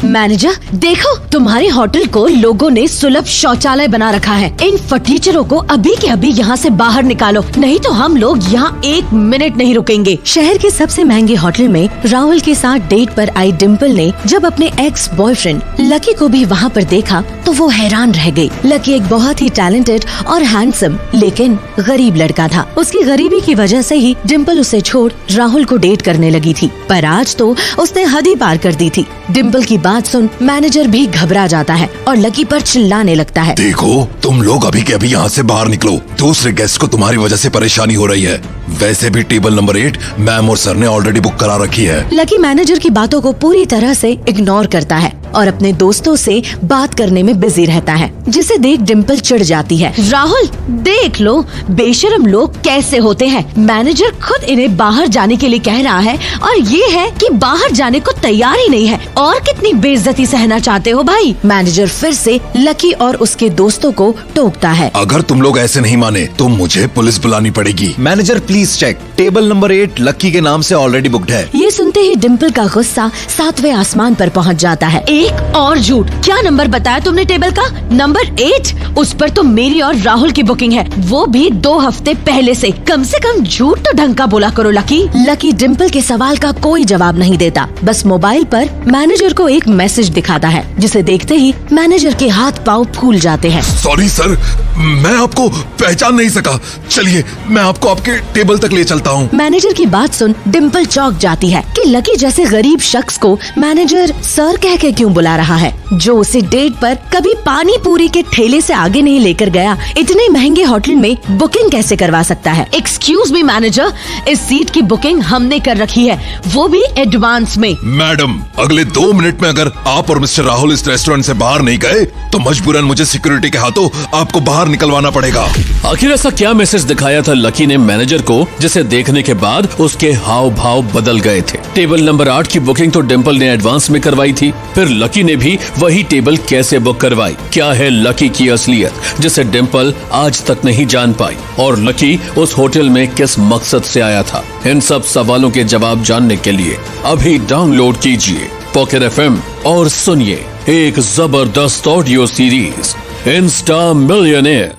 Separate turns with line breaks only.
Manager देखो, तुम्हारे hotel को लोगों ने सुलभ शौचालय बना रखा है। इन फटीचरों को अभी के अभी यहाँ से बाहर निकालो, नहीं तो हम लोग यहाँ 1 मिनट नहीं रुकेंगे। शहर के सबसे महंगे होटल में राहुल के साथ डेट पर आई डिम्पल ने जब अपने एक्स बॉयफ्रेंड लकी को भी वहाँ पर देखा तो वो हैरान रह गई। लकी एक बहुत ही टैलेंटेड और हैंडसम लेकिन गरीब लड़का था। उसकी गरीबी की वजह से ही डिम्पल उसे छोड़ राहुल को डेट करने लगी थी, पर आज तो उसने हद ही पार कर दी थी। डिम्पल की बात सुन मैनेजर भी घबरा जाता है और लकी पर चिल्लाने लगता है।
देखो, तुम लोग अभी के अभी यहाँ से बाहर निकलो, दूसरे गेस्ट को तुम्हारी वजह से परेशानी हो रही है। वैसे भी टेबल नंबर 8 मैम और सर ने ऑलरेडी बुक करा रखी है।
लकी मैनेजर की बातों को पूरी तरह से इग्नोर करता है और अपने दोस्तों से बात करने में बिजी रहता है, जिसे देख डिम्पल चिढ़ जाती है। राहुल देख लो, बेशरम लोग कैसे होते हैं। मैनेजर खुद इन्हें बाहर जाने के लिए कह रहा है और ये है कि बाहर जाने को तैयार ही नहीं है। और कितनी बेइज्जती सहना चाहते हो भाई। मैनेजर फिर से लकी और उसके दोस्तों को टोकता है।
अगर तुम लोग ऐसे नहीं माने तो मुझे पुलिस बुलानी पड़ेगी।
Manager please check, table number 8 Lucky के नाम से ऑलरेडी बुक्ड है।
ये सुनते ही डिम्पल का गुस्सा 7वें आसमान पर पहुंच जाता है। एक और झूठ, क्या नंबर बताया तुमने टेबल का? नंबर 8? उस पर तो मेरी और राहुल की बुकिंग है, वो भी 2 हफ्ते पहले से कम झूठ तो ढंग का बोला करो लकी। लकी डिम्पल के सवाल का कोई जवाब नहीं देता, बस मोबाइल पर मैनेजर को एक मैसेज दिखाता है, जिसे देखते ही मैनेजर के हाथ पाँव फूल जाते हैं।
सॉरी सर, मैं आपको पहचान नहीं सका। चलिए मैं आपको आपके टेबल तक ले चलता हूँ।
मैनेजर की बात सुन डिम्पल चौंक जाती है कि लकी जैसे गरीब शख्स को मैनेजर सर कह के क्यों बुला रहा है, जो उसे डेट पर कभी पानी पूरी के ठेले से आगे नहीं लेकर गया, इतने महंगे होटल में बुकिंग कैसे करवा सकता है? एक्सक्यूज मी मैनेजर, इस सीट की बुकिंग हमने कर रखी है, वो भी एडवांस में।
मैडम, अगले 2 मिनट में अगर आप और मिस्टर राहुल इस रेस्टोरेंट से बाहर नहीं गए तो मजबूरन मुझे सिक्योरिटी के हाथों आपको बाहर निकलवाना पड़ेगा।
आखिर ऐसा क्या मैसेज दिखाया था लकी ने मैनेजर को, जिसे देखने के बाद उसके हाव भाव बदल गए थे? टेबल नंबर 8 की बुकिंग तो डिम्पल ने एडवांस में करवाई थी, फिर लकी ने भी वही टेबल कैसे बुक करवाई? क्या है लकी की असलियत जिसे डिम्पल आज तक नहीं जान पाई? और लकी उस होटल में किस मकसद से आया था? इन सब सवालों के जवाब जानने के लिए अभी डाउनलोड कीजिए पॉकेट FM और सुनिए एक जबरदस्त ऑडियो सीरीज इंस्टा मिलियनेयर।